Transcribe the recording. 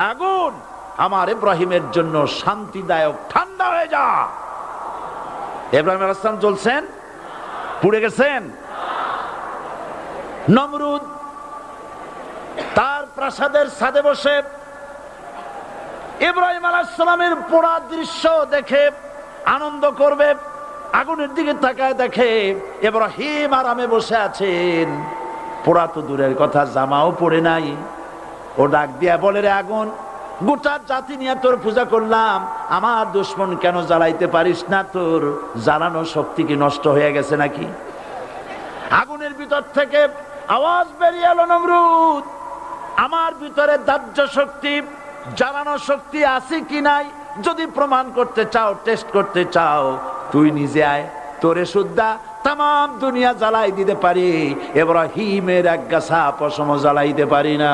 আগুন আমার ইব্রাহিমের জন্য শান্তিদায়ক, ঠান্ডা হয়ে যা। ইব্রাহিম আলাইহিস সালাম জ্বলছেন, পুড়ে গেছেন। নমরুদ তার প্রাসাদের ছাদে বসে ইব্রাহিম আলাইহিস সালামের পোড়া দৃশ্য দেখে আনন্দ করবে, আগুনের দিকে তাকায় দেখে ইব্রাহিম আরামে বসে আছেন। পোড়া তো দূরের কথা, জামাও পড়ে নাই। ও ডাক দিয়া বলে, রে আগুন, গোটা জাতি নিয়ে তোর পূজা করলাম, আমার দুশমন কেন জ্বালাইতে পারিস না? তোর জ্বালানো শক্তি কি নষ্ট হয়ে গেছে নাকি? আগুনের ভিতর থেকে আওয়াজ বেরিয়ে এলো, নমরুদ, আমার ভিতরে দাহ্য শক্তি, জ্বালানো শক্তি আছে কি নাই যদি প্রমাণ করতে চাও, টেস্ট করতে চাও, তুই নিজে আয়, তোরে সুদ্ধা তাম দুনিয়া জ্বালাই দিতে পারি, ইব্রাহিমের এক গাছা পশম জ্বালাইতে পারি না।